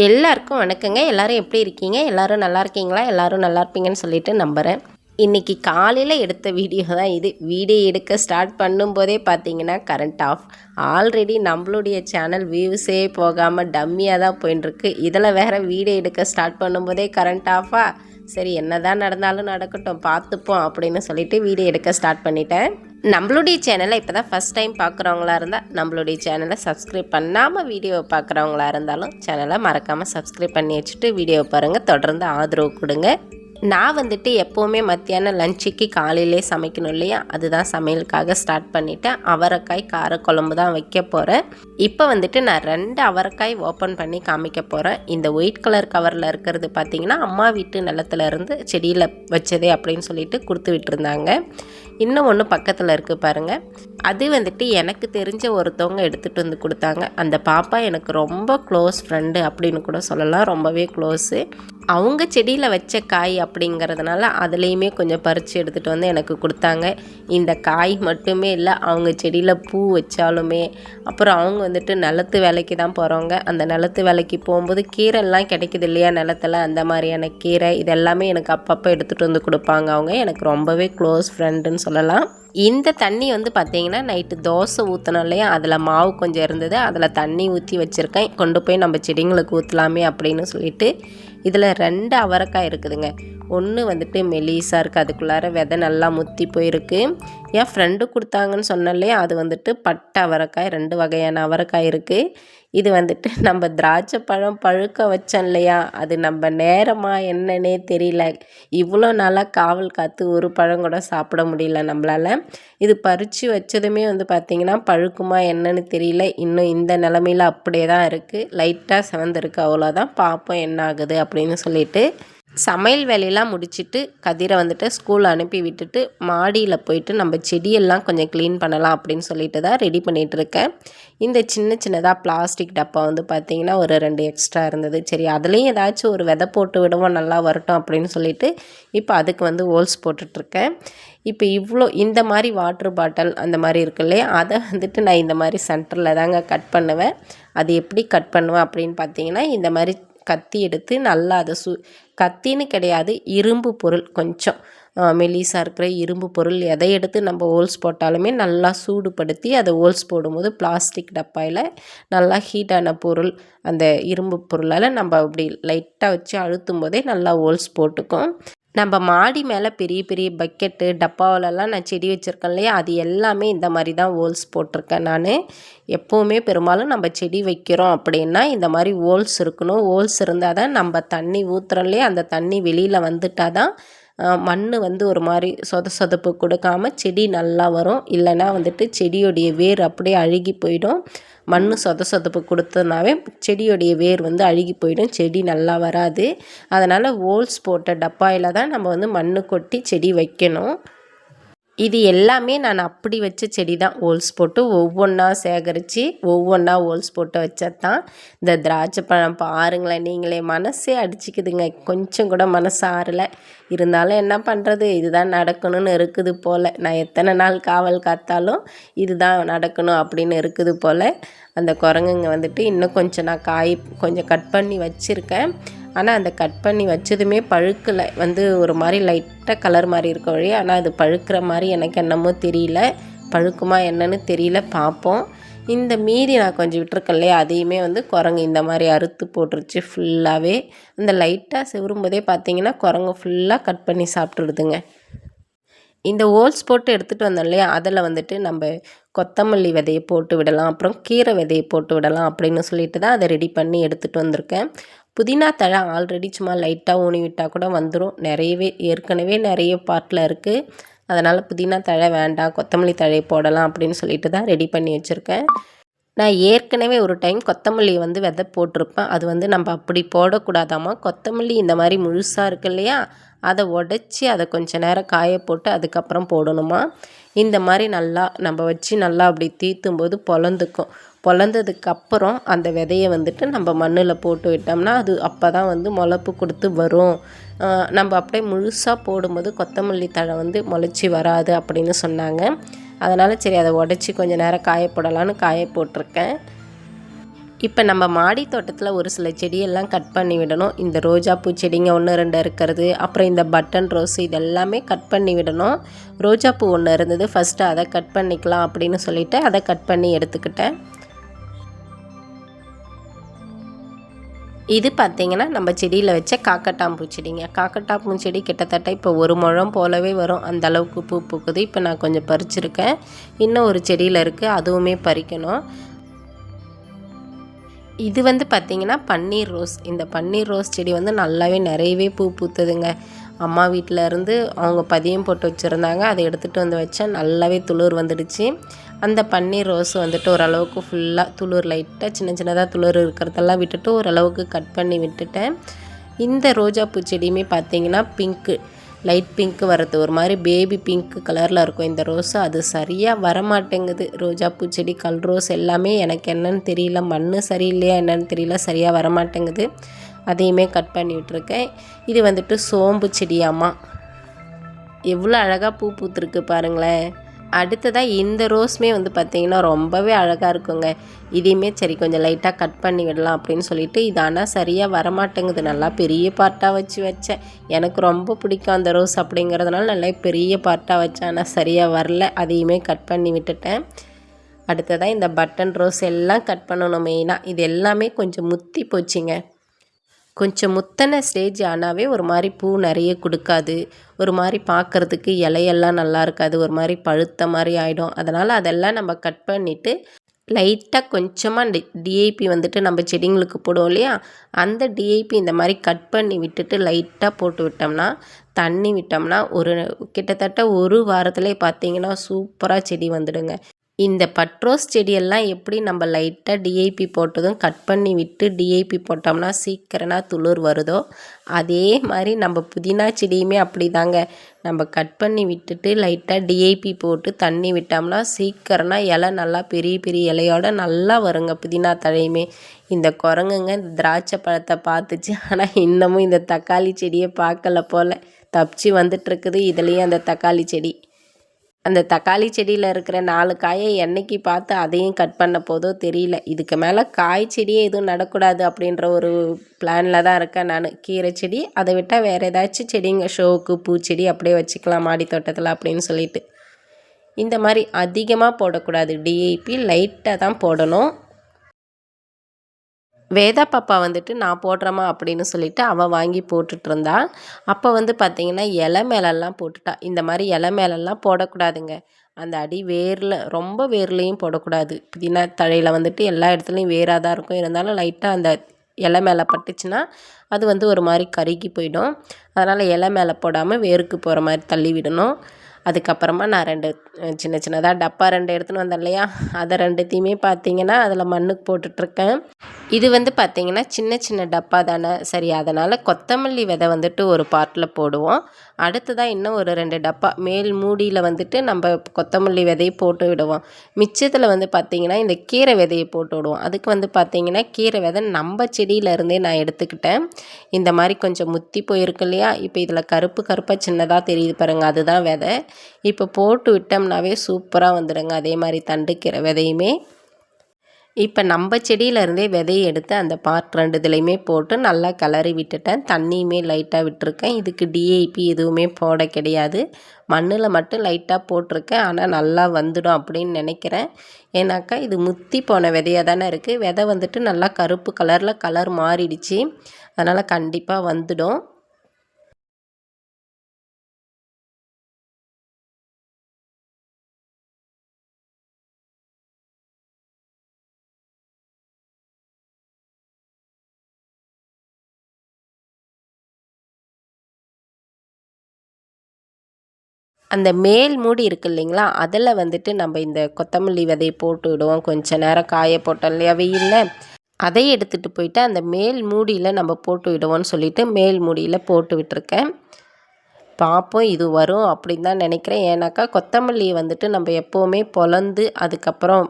எல்லாருக்கும் வணக்கங்க. எல்லாரும் எப்படி இருக்கீங்க? எல்லாரும் நல்லா இருக்கீங்களா? எல்லாரும் நல்லா இருப்பீங்கன்னு சொல்லிட்டு நம்புகிறேன். இன்றைக்கி காலையில் எடுத்த வீடியோ தான் இது. வீடியோ எடுக்க ஸ்டார்ட் பண்ணும்போதே பார்த்தீங்கன்னா கரண்ட் ஆஃப். ஆல்ரெடி நம்மளுடைய சேனல் வியூஸே போகாமல் டம்மியாக தான் போயின்ட்டுருக்கு. இதில் வேறு வீடியோ எடுக்க ஸ்டார்ட் பண்ணும்போதே கரண்ட் ஆஃபா? சரி, என்ன தான் நடந்தாலும் நடக்கட்டும், பார்த்துப்போம் அப்படின்னு சொல்லிட்டு வீடியோ எடுக்க ஸ்டார்ட் பண்ணிட்டேன். நம்மளுடைய சேனலை இப்போ தான் ஃபஸ்ட் டைம் பார்க்குறவங்களா இருந்தால் நம்மளுடைய சேனலை சப்ஸ்கிரைப் பண்ணாமல் வீடியோவை பார்க்குறவங்களா இருந்தாலும் சேனலை மறக்காமல் சப்ஸ்கிரைப் பண்ணி வச்சுட்டு வீடியோவை பாருங்கள், தொடர்ந்து ஆதரவு கொடுங்க. நான் வந்துட்டு எப்போவுமே மத்தியானம் லஞ்சுக்கு காலையிலே சமைக்கணும் இல்லையா, அதுதான் சமையலுக்காக ஸ்டார்ட் பண்ணிவிட்டேன். அவரைக்காய் காரக்குழம்பு தான் வைக்க போகிறேன். இப்போ வந்துட்டு நான் 2 அவரைக்காய் ஓப்பன் பண்ணி காமிக்க போகிறேன். இந்த ஒயிட் கலர் கவரில் இருக்கிறது பார்த்திங்கன்னா அம்மா வீட்டு நிலத்துல இருந்து செடியில் வச்சதே அப்படின்னு சொல்லிட்டு கொடுத்து விட்டுருந்தாங்க. இன்னும் ஒன்று பக்கத்தில் இருக்குது பாருங்கள், அது வந்துட்டு எனக்கு தெரிஞ்ச ஒருத்தவங்க எடுத்துகிட்டு வந்து கொடுத்தாங்க. அந்த பாப்பா எனக்கு ரொம்ப க்ளோஸ் ஃப்ரெண்டு அப்படின்னு கூட சொல்லலாம், ரொம்பவே க்ளோஸு. அவங்க செடியில் வச்ச காய் அப்படிங்கிறதுனால அதுலேயுமே கொஞ்சம் பறித்து எடுத்துகிட்டு வந்து எனக்கு கொடுத்தாங்க. இந்த காய் மட்டுமே இல்லை, அவங்க செடியில் பூ வச்சாலுமே, அப்புறம் அவங்க வந்துட்டு நிலத்து வேலைக்கு தான் போகிறவங்க. அந்த நிலத்து வேலைக்கு போகும்போது கீரைலாம் கிடைக்குது இல்லையா நிலத்தில், அந்த மாதிரியான கீரை இதெல்லாமே எனக்கு அப்பப்போ எடுத்துகிட்டு வந்து கொடுப்பாங்க. அவங்க எனக்கு ரொம்பவே க்ளோஸ் ஃப்ரெண்டுன்னு சொல்லலாம். இந்த தண்ணி வந்து பார்த்திங்கன்னா நைட்டு தோசை ஊற்றினோம் இல்லையா, அதில் மாவு கொஞ்சம் இருந்தது, அதில் தண்ணி ஊற்றி வச்சுருக்கேன். கொண்டு போய் நம்ம செடிங்களுக்கு ஊற்றலாமே அப்படின்னு சொல்லிட்டு. இதில் 2 அவரைக்காய் இருக்குதுங்க. ஒன்று வந்துட்டு மெலிசாக இருக்குது, அதுக்குள்ளார விதை நல்லா முத்தி போயிருக்கு. என் ஃப்ரெண்டு கொடுத்தாங்கன்னு சொன்னாலே, அது வந்துட்டு பட்டை அவரைக்காய். 2 வகையான அவரைக்காய் இருக்குது. இது வந்துட்டு நம்ம திராட்சை பழம் பழுக்க வச்சோம் இல்லையா, அது நம்ம நேரமாக என்னன்னே தெரியல. இவ்வளோ நாளாக காவல் காத்து ஒரு பழம் கூட சாப்பிட முடியல நம்மளால். இது பறித்து வச்சதுமே வந்து பார்த்திங்கன்னா பழுக்குமா என்னன்னு தெரியல. இன்னும் இந்த நிலமையில் அப்படியே தான் இருக்குது, லைட்டாக செவந்திருக்கு, அவ்வளோதான். பார்ப்போம் என்ன ஆகுது அப்படின்னு சொல்லிட்டு. சமையல் வேலையெல்லாம் முடிச்சுட்டு கதிரை வந்துட்டு ஸ்கூல் அனுப்பி விட்டுட்டு மாடியில் போயிட்டு நம்ம செடியெல்லாம் கொஞ்சம் க்ளீன் பண்ணலாம் அப்படின்னு சொல்லிட்டு தான் ரெடி பண்ணிகிட்ருக்கேன். இந்த சின்னதாக பிளாஸ்டிக் டப்பா வந்து பார்த்திங்கன்னா ஒரு 2 எக்ஸ்ட்ரா இருந்தது. சரி, அதுலேயும் ஏதாச்சும் ஒரு விதை போட்டு விடுவோம், நல்லா வரட்டும் அப்படின்னு சொல்லிட்டு இப்போ அதுக்கு வந்து ஹோல்ஸ் போட்டுட்ருக்கேன். இப்போ இந்த மாதிரி வாட்ரு பாட்டில் அந்த மாதிரி இருக்கு இல்லையா, அதை வந்துட்டு நான் இந்த மாதிரி சென்டரில் தாங்க கட் பண்ணுவேன். அது எப்படி கட் பண்ணுவேன் அப்படின்னு பார்த்தீங்கன்னா, இந்த மாதிரி கத்தி எடுத்து நல்லா அதை கத்தின்னு கிடையாது, இரும்பு பொருள், கொஞ்சம் மெலிசாக இருக்கிற இரும்பு பொருள் எதை எடுத்து நம்ம ஹோல்ஸ் போட்டாலுமே நல்லா சூடுபடுத்தி அதை ஹோல்ஸ் போடும்போது பிளாஸ்டிக் டப்பாயில் நல்லா ஹீட்டான பொருள், அந்த இரும்பு பொருளால் நம்ம அப்படி லைட்டாக வச்சு அழுத்தும் போதே நல்லா ஹோல்ஸ் போட்டுக்கும். நம்ம மாடி மேலே பெரிய பெரிய பக்கெட்டு டப்பாவிலலாம் நான் செடி வச்சுருக்கேன் இல்லையா, அது எல்லாமே இந்த மாதிரி தான் ஹோல்ஸ் போட்டிருக்கேன் நான். எப்போவுமே பெரும்பாலும் நம்ம செடி வைக்கிறோம் அப்படின்னா இந்த மாதிரி ஹோல்ஸ் இருக்கணும். ஹோல்ஸ் இருந்தால் தான் நம்ம தண்ணி ஊற்றுறோம் இல்லையா, அந்த தண்ணி வெளியில் வந்துட்டால் தான் மண் வந்து ஒரு மாதிரி சொதப்பு கொடுக்காமல் செடி நல்லா வரும். இல்லைன்னா வந்துட்டு செடியோடைய வேர் அப்படியே அழுகி போயிடும். மண் சொதப்பு கொடுத்ததுனாவே செடியோடைய வேர் வந்து அழுகி போயிடும், செடி நல்லா வராது. அதனால் ஹோல்ஸ் போட்ட டப்பாயில் தான் நம்ம வந்து மண் கொட்டி செடி வைக்கணும். இது எல்லாமே நான் அப்படி வச்ச செடி தான், ஹோல்ஸ் போட்டு ஒவ்வொன்றா சேகரித்து ஒவ்வொன்றா ஹோல்ஸ் போட்டு வச்சது தான். இந்த திராட்சை பழம் பாருங்களேன் நீங்களே, மனசே அடிச்சிக்குதுங்க. கொஞ்சம் கூட மனசு ஆறலை. இருந்தாலும் என்ன பண்ணுறது, இதுதான் நடக்கணும்னு இருக்குது போல். நான் எத்தனை நாள் காவல் காத்தாலும் இதுதான் நடக்கணும் அப்படின்னு இருக்குது போல். அந்த குரங்குங்க வந்துட்டு இன்னும் கொஞ்சம் நான் கொஞ்சம் கட் பண்ணி வச்சுருக்கேன். ஆனால் அந்த கட் பண்ணி வச்சதுமே பழுக்கலை, வந்து ஒரு மாதிரி லைட்டாக கலர் மாதிரி இருக்க வழி. ஆனால் அது பழுக்கிற மாதிரி எனக்கு என்னமோ தெரியல, பழுக்குமா என்னன்னு தெரியல, பார்ப்போம். இந்த மீதி நான் கொஞ்சம் விட்டுருக்கேன் இல்லையா, அதையுமே வந்து குரங்கு இந்த மாதிரி அறுத்து போட்டுருச்சு ஃபுல்லாகவே. அந்த லைட்டாக செவரும்போதே பார்த்திங்கன்னா குரங்கு ஃபுல்லாக கட் பண்ணி சாப்பிட்ருதுங்க. இந்த ஹோல்ஸ் போட்டு எடுத்துகிட்டு வந்தோம் இல்லையா, அதில் வந்துட்டு நம்ம கொத்தமல்லி விதையை போட்டு விடலாம், அப்புறம் கீரை விதையை போட்டு விடலாம் அப்படின்னு சொல்லிட்டு தான் அதை ரெடி பண்ணி எடுத்துகிட்டு வந்திருக்கேன். புதினா தழை ஆல்ரெடி சும்மா லைட்டாக ஊனி விட்டால் கூட வந்துடும், ஏற்கனவே நிறைய பாட்டில் இருக்குது. அதனால் புதினா தழை வேண்டாம், கொத்தமல்லி தழை போடலாம் அப்படின்னு சொல்லிட்டு தான் ரெடி பண்ணி வச்சுருக்கேன். நான் ஏற்கனவே ஒரு டைம் கொத்தமல்லி வந்து விதை போட்டிருப்பேன். அது வந்து நம்ம அப்படி போடக்கூடாதாம்மா, கொத்தமல்லி இந்த மாதிரி முழுசாக இருக்கு இல்லையா, அதை உடச்சி அதை கொஞ்சம் நேரம் காய போட்டு அதுக்கப்புறம் போடணுமா. இந்த மாதிரி நல்லா நம்ம வச்சு நல்லா அப்படி தீர்த்தும்போது பொலந்ததுக்கப்புறம் அந்த விதையை வந்துட்டு நம்ம மண்ணில் போட்டு விட்டோம்னா அது அப்போ தான் வந்து முளைப்பு கொடுத்து வரும். நம்ம அப்படியே முழுசாக போடும்போது கொத்தமல்லி தழை வந்து முளைச்சி வராது அப்படின்னு சொன்னாங்க. அதனால் சரி, அதை உடச்சி கொஞ்சம் நேரம் காய போடலான்னு காய போட்டிருக்கேன். இப்போ நம்ம மாடி தோட்டத்தில் ஒரு சில செடியெல்லாம் கட் பண்ணி விடணும். இந்த ரோஜா பூ செடிங்க 1, 2 இருக்கிறது, அப்புறம் இந்த பட்டன் ரோஸ் இதெல்லாமே கட் பண்ணி விடணும். ரோஜா பூ ஒன்று இருந்தது, ஃபஸ்ட்டு அதை கட் பண்ணிக்கலாம் அப்படின்னு சொல்லிவிட்டு அதை கட் பண்ணி எடுத்துக்கிட்டேன். இது பார்த்திங்கன்னா நம்ம செடியில் வச்ச காக்கட்டாம்பூ செடிங்க. காக்கட்டாம்பூ செடி கிட்டத்தட்ட இப்போ 1 முழம் போலவே வரும், அந்த அளவுக்கு பூ பூக்குது. இப்போ நான் கொஞ்சம் பறிச்சிருக்கேன், இன்னும் ஒரு செடியில் இருக்குது, அதுவுமே பறிக்கணும். இது வந்து பார்த்திங்கன்னா பன்னீர் ரோஸ். இந்த பன்னீர் ரோஸ் செடி வந்து நல்லாவே நிறையவே பூ பூத்துதுங்க. அம்மா வீட்டில் இருந்து அவங்க பதியம் போட்டு வச்சுருந்தாங்க, அதை எடுத்துகிட்டு வந்து வச்சேன், நல்லாவே துளிர் வந்துடுச்சு. அந்த பன்னீர் ரோஸ் வந்துட்டு ஓரளவுக்கு ஃபுல்லாக துளிர் லைட்டாக சின்ன சின்னதாக துளிர் இருக்கிறதெல்லாம் விட்டுட்டு ஓரளவுக்கு கட் பண்ணி விட்டுட்டேன். இந்த ரோஜா பூ செடியுமே பார்த்திங்கன்னா பிங்க்கு, லைட் பிங்க்கு வர்றது, ஒரு மாதிரி பேபி பிங்க் கலரில் இருக்கும் இந்த ரோஸு. அது சரியாக வரமாட்டேங்குது. ரோஜா பூச்செடி, கல் ரோஸ் எல்லாமே எனக்கு என்னன்னு தெரியல, மண் சரியில்லையா என்னன்னு தெரியல, சரியாக வரமாட்டேங்குது. அதையுமே கட் பண்ணி விட்டுருக்கேன். இது வந்துட்டு சோம்பு செடியாம்மா, எவ்வளோ அழகாக பூ பூத்துருக்கு பாருங்களேன். அடுத்ததாக இந்த ரோஸுமே வந்து பார்த்திங்கன்னா ரொம்பவே அழகாக இருக்குங்க. இதையுமே சரி கொஞ்சம் லைட்டாக கட் பண்ணி விடலாம் அப்படின்னு சொல்லிட்டு, இது ஆனால் சரியாக வரமாட்டேங்குது. நல்லா பெரிய பார்ட்டாக வச்சேன். எனக்கு ரொம்ப பிடிக்கும் அந்த ரோஸ் அப்படிங்கிறதுனால நல்லா பெரிய பார்ட்டாக வச்சேன், ஆனால் சரியாக வரல. அதையுமே கட் பண்ணி விட்டுட்டேன். அடுத்ததாக இந்த பட்டன் ரோஸ் எல்லாம் கட் பண்ணணும் மெயினாக. இது எல்லாமே கொஞ்சம் முத்தி போச்சுங்க. கொஞ்சம் முத்தன ஸ்டேஜ் ஆனாவே ஒரு மாதிரி பூ நிறைய கொடுக்காது, ஒரு மாதிரி பார்க்குறதுக்கு இலையெல்லாம் நல்லா இருக்காது, ஒரு மாதிரி பழுத்த மாதிரி ஆகிடும். அதனால் அதெல்லாம் நம்ம கட் பண்ணிவிட்டு லைட்டாக கொஞ்சமாக டிஐபி வந்துட்டு நம்ம செடிங்களுக்கு போடுவோம் இல்லையா, அந்த டிஐபி இந்த மாதிரி கட் பண்ணி விட்டுட்டு லைட்டாக போட்டு விட்டோம்னா, தண்ணி விட்டோம்னா ஒரு கிட்டத்தட்ட ஒரு வாரத்துலேயே பார்த்திங்கன்னா சூப்பராக செடி வந்துடுங்க. இந்த பட்ரோஸ் செடியெல்லாம் எப்படி நம்ம லைட்டாக டிஐபி போட்டதும் கட் பண்ணி விட்டு டிஐபி போட்டோம்னா சீக்கிரமாக துளிர் வருதோ, அதே மாதிரி நம்ம புதினா செடியுமே அப்படி தாங்க. நம்ம கட் பண்ணி விட்டுட்டு லைட்டாக டிஐபி போட்டு தண்ணி விட்டோம்னா சீக்கிரமாக இலை நல்லா பெரிய பெரிய இலையோட நல்லா வருங்க புதினா தழையுமே. இந்த குரங்குங்க இந்த திராட்சை பழத்தை பார்த்துச்சு, ஆனால் இன்னமும் இந்த தக்காளி செடியை பார்க்கல போல், தப்பிச்சு வந்துட்டுருக்குது. இதுலேயும் அந்த தக்காளி செடி, அந்த தக்காளி செடியில் இருக்கிற 4 காயை என்னைக்கு பார்த்து அதையும் கட் பண்ண போதோ தெரியல. இதுக்கு மேலே காய் செடியே எதுவும் நடக்கூடாது அப்படின்ற ஒரு பிளானில் தான் இருக்கேன் நான். கீரை செடி, அதை விட்டால் வேறு ஏதாச்சும் செடிங்க ஷோவுக்கு பூச்செடி அப்படியே வச்சுக்கலாம் மாடி தோட்டத்தில் அப்படின்னு சொல்லிட்டு. இந்த மாதிரி அதிகமாக போடக்கூடாது, டிஐபி லைட்டாக தான் போடணும். வேதா பாப்பா வந்துட்டு நான் போடுறேம்மா அப்படின்னு சொல்லிட்டு அவள் வாங்கி போட்டுட்டு இருந்தா. அப்போ வந்து பார்த்திங்கன்னா இலை மேலெல்லாம் போட்டுட்டா. இந்த மாதிரி இலை மேலெல்லாம் போடக்கூடாதுங்க. அந்த அடி வேரில் ரொம்ப வேர்லேயும் போடக்கூடாது. புதினா தழையில் வந்துட்டு எல்லா இடத்துலையும் வேராக தான் இருக்கும், இருந்தாலும் லைட்டாக அந்த இலை மேலே பட்டுச்சுன்னா அது வந்து ஒரு மாதிரி கருகி போயிடும். அதனால் இலை மேலே போடாமல் வேருக்கு போகிற மாதிரி தள்ளி விடணும். அதுக்கப்புறமா நான் 2 சின்ன சின்னதாக டப்பா 2 எடுத்துன்னு வந்தேன் இல்லையா, அதை 2த்தையுமே பார்த்திங்கன்னா அதில் மண்ணுக்கு போட்டுட்ருக்கேன். இது வந்து பார்த்திங்கன்னா சின்ன சின்ன டப்பா தானே, சரி அதனால் கொத்தமல்லி விதை வந்துட்டு ஒரு பாட்டில் போடுவோம். அடுத்ததாக இன்னும் ஒரு 2 டப்பா மேல் மூடியில் வந்துட்டு நம்ம கொத்தமல்லி விதையை போட்டு விடுவோம். மிச்சத்தில் வந்து பார்த்திங்கன்னா இந்த கீரை விதையை போட்டு விடுவோம். அதுக்கு வந்து பார்த்திங்கன்னா கீரை விதை நம்ம செடியிலேருந்தே நான் எடுத்துக்கிட்டேன். இந்த மாதிரி கொஞ்சம் முத்தி போயிருக்கு இல்லையா, இப்போ இதில் கருப்பு கருப்பாக சின்னதாக தெரியுது பாருங்கள், அதுதான் விதை. இப்போ போட்டு விட்டோம்னாவே சூப்பராக வந்துடுங்க. அதே மாதிரி தண்டுக்கீரை விதையுமே இப்போ நம்ம செடியிலேருந்தே விதையை எடுத்து அந்த பார்ட் 2 இதுலையுமே போட்டு நல்லா கிளறி விட்டுட்டேன். தண்ணியுமே லைட்டாக விட்டுருக்கேன். இதுக்கு டிஐபி எதுவுமே போட கிடையாது, மண்ணில் மட்டும் லைட்டாக போட்டிருக்கேன். ஆனால் நல்லா வந்துடும் அப்படின்னு நினைக்கிறேன். ஏன்னாக்கா இது முத்தி போன விதையாக தானே இருக்குது. விதை வந்துட்டு நல்லா கருப்பு கலரில் கலர் மாறிடுச்சு, அதனால் கண்டிப்பாக வந்துடும். அந்த மேல் மூடி இருக்குது இல்லைங்களா, அதில் வந்துட்டு நம்ம இந்த கொத்தமல்லி விதையை போட்டு விடுவோம். கொஞ்சம் நேரம் காய போட்டோம் இல்லையா வெயிலில், அதை எடுத்துகிட்டு போயிட்டு அந்த மேல் மூடியில் நம்ம போட்டு விடுவோம்னு சொல்லிவிட்டு மேல் மூடியில் போட்டு விட்டுருக்கேன். பார்ப்போம் இது வரும் அப்படின்னு தான் நினைக்கிறேன். ஏன்னாக்கா கொத்தமல்லியை வந்துட்டு நம்ம எப்போவுமே பொலந்து அதுக்கப்புறம்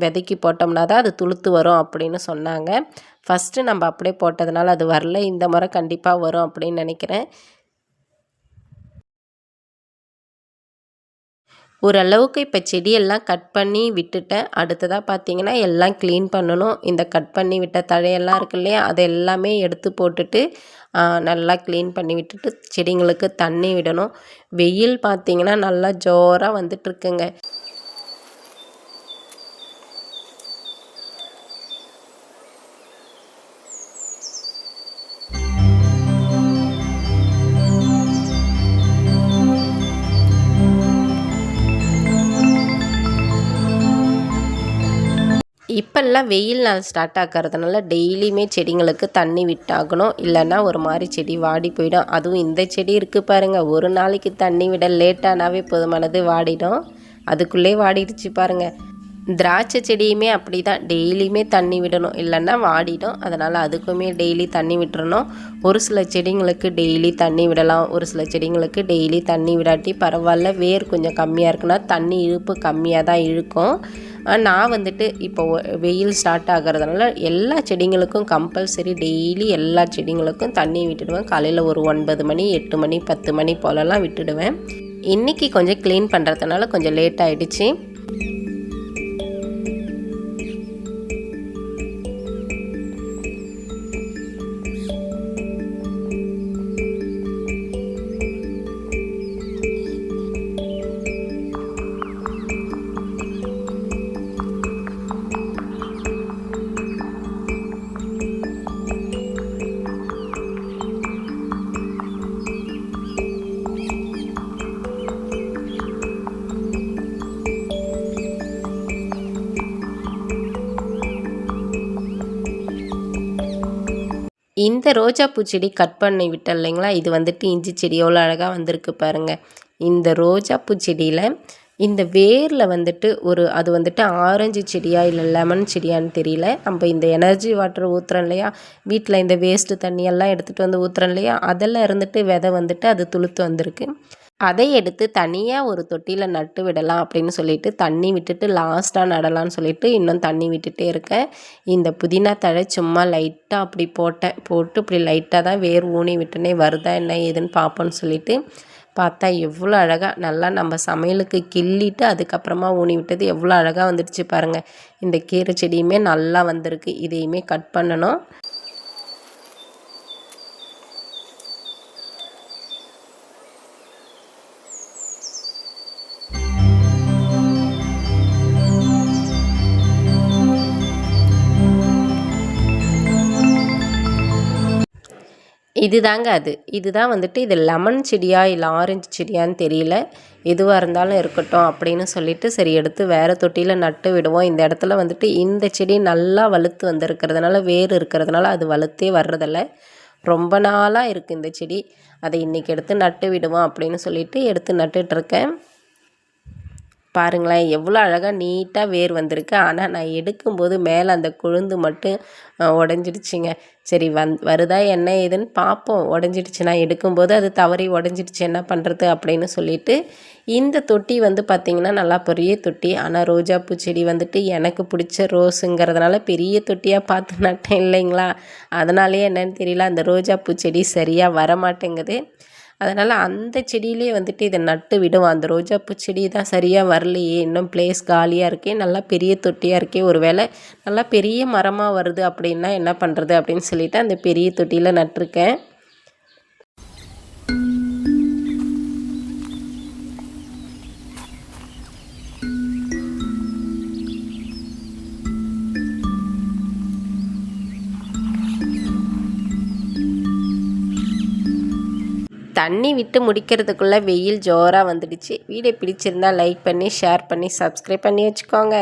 விதைக்கி போட்டோம்னா தான் அது துளுத்து வரும் அப்படின்னு சொன்னாங்க. ஃபஸ்ட்டு நம்ம அப்படியே போட்டதுனால அது வரல, இந்த முறை கண்டிப்பாக வரும் அப்படின்னு நினைக்கிறேன். ஓரளவுக்கு இப்போ செடியெல்லாம் கட் பண்ணி விட்டுட்டேன். அடுத்ததாக பார்த்திங்கன்னா எல்லாம் க்ளீன் பண்ணணும். இந்த கட் பண்ணி விட்ட தழையெல்லாம் இருக்கு இல்லையா, அதை எல்லாமே எடுத்து போட்டுட்டு நல்லா க்ளீன் பண்ணி விட்டுட்டு செடிங்களுக்கு தண்ணி விடணும். வெயில் பார்த்திங்கன்னா நல்லா ஜோராக வந்துட்டுருக்குங்க. இப்போல்லாம் வெயில் நாள் ஸ்டார்ட் ஆகிறதுனால டெய்லியுமே செடிங்களுக்கு தண்ணி விட்டாகணும். இல்லைன்னா ஒரு மாதிரி செடி வாடி போயிடும். அதுவும் இந்த செடி இருக்குது பாருங்கள், ஒரு நாளைக்கு தண்ணி விட லேட்டானாவே போதுமானது வாடிடும். அதுக்குள்ளே வாடிடுச்சு பாருங்கள். திராட்சை செடியுமே அப்படி தான், டெய்லியுமே தண்ணி விடணும், இல்லைன்னா வாடிடும். அதனால் அதுக்குமே டெய்லி தண்ணி விட்டுறணும். ஒரு சில செடிங்களுக்கு டெய்லி தண்ணி விடலாம், ஒரு சில செடிங்களுக்கு டெய்லி தண்ணி விடாட்டி பரவாயில்ல. வேர் கொஞ்சம் கம்மியாக இருக்குன்னா தண்ணி இழுப்பு கம்மியாக தான் இழுக்கும். நான் வந்துட்டு இப்போ வெயில் ஸ்டார்ட் ஆகிறதுனால எல்லா செடிங்களுக்கும் கம்பல்சரி டெய்லி எல்லா செடிங்களுக்கும் தண்ணி விட்டுடுவேன். காலையில் ஒரு 9 மணி 8 மணி 10 மணி போலலாம் விட்டுடுவேன். இன்றைக்கி கொஞ்சம் க்ளீன் பண்ணுறதுனால கொஞ்சம் லேட் ஆகிடுச்சு. இந்த ரோஜா பூச்செடி கட் பண்ணி விட்டேன் இல்லைங்களா, இது வந்துட்டு இஞ்சி செடி எவ்வளோ அழகாக வந்திருக்கு பாருங்கள். இந்த ரோஜா பூச்செடியில் இந்த வேரில் வந்துட்டு அது வந்துட்டு ஆரஞ்சு செடியா இல்லை லெமன் செடியான்னு தெரியல. நம்ம இந்த எனர்ஜி வாட்டர் ஊற்றுறோம் இல்லையா, வீட்டில் இந்த வேஸ்ட்டு தண்ணியெல்லாம் எடுத்துகிட்டு வந்து ஊற்றுறோம் இல்லையா, அதில் இருந்துட்டு விதை வந்துட்டு அது துளுத்து வந்திருக்கு. அதை எடுத்து தனியாக ஒரு தொட்டியில் நட்டு விடலாம் அப்படின்னு சொல்லிட்டு தண்ணி விட்டுட்டு லாஸ்ட்டாக நடலான்னு சொல்லிட்டு இன்னும் தண்ணி விட்டுட்டே இருக்கேன். இந்த புதினா தழை சும்மா லைட்டாக அப்படி போட்டு இப்படி லைட்டாக தான் வேர் ஊனி விட்டுனே வருதா என்ன ஏதுன்னு பார்ப்போன்னு சொல்லிட்டு பார்த்தா எவ்வளோ அழகாக நல்லா நம்ம சமையலுக்கு கிள்ளிட்டு அதுக்கப்புறமா ஊனி விட்டது எவ்வளோ அழகாக வந்துடுச்சு பாருங்கள். இந்த கீரை செடியுமே நல்லா வந்திருக்கு. இதையுமே கட் பண்ணணும். இதுதாங்க இதுதான் வந்துட்டு இது லெமன் செடியா இல்லை ஆரஞ்சு செடியான்னு தெரியல. எதுவாக இருந்தாலும் இருக்கட்டும் அப்படின்னு சொல்லிட்டு சரி எடுத்து வேறு தொட்டியில் நட்டு விடுவோம். இந்த இடத்துல வந்துட்டு இந்த செடி நல்லா வலுத்து வந்திருக்கிறதுனால வேர் இருக்கிறதுனால அது வலுத்தே வர்றதில்ல. ரொம்ப நாளாக இருக்குது இந்த செடி. அதை இன்றைக்கி எடுத்து நட்டு விடுவோம் அப்படின்னு சொல்லிட்டு எடுத்து நட்டுட்ருக்கேன். பாருங்களேன் எவ்வளோ அழகாக நீட்டாக வேர் வந்திருக்கு. ஆனால் நான் எடுக்கும்போது மேலே அந்த கொழுந்து மட்டும் உடஞ்சிடுச்சிங்க. சரி வருதா என்ன ஏதுன்னு பார்ப்போம். உடஞ்சிடுச்சு, நான் எடுக்கும்போது அது தவறி உடஞ்சிடுச்சு, என்ன பண்ணுறது அப்படின்னு சொல்லிட்டு இந்த தொட்டி வந்து பார்த்திங்கன்னா நல்லா பெரிய தொட்டி. ஆனால் ரோஜா பூச்செடி வந்துட்டு எனக்கு பிடிச்ச ரோஸுங்கிறதுனால பெரிய தொட்டியாக பார்த்து நட்டேன் இல்லைங்களா, அதனாலேயே என்னன்னு தெரியல அந்த ரோஜா பூச்செடி சரியாக வரமாட்டேங்குது. அதனால் அந்த செடியிலே வந்துட்டு இதை நட்டு விடுவோம். அந்த ரோஜா பூச்செடி தான் சரியாக வரலையே, இன்னும் பிளேஸ் காலியாக இருக்கே, நல்லா பெரிய தொட்டியாக இருக்கே, ஒரு வேளை நல்லா பெரிய மரமாக வருது அப்படின்னா என்ன பண்ணுறது அப்படின்னு சொல்லிவிட்டு அந்த பெரிய தொட்டியில் நட்டிருக்கேன். தண்ணி விட்டு முடிக்கிறதுக்குள்ளே வெயில் ஜோராக வந்துடுச்சு. வீடியோ பிடிச்சிருந்தால் லைக் பண்ணி ஷேர் பண்ணி சப்ஸ்கிரைப் பண்ணி வச்சுக்கோங்க.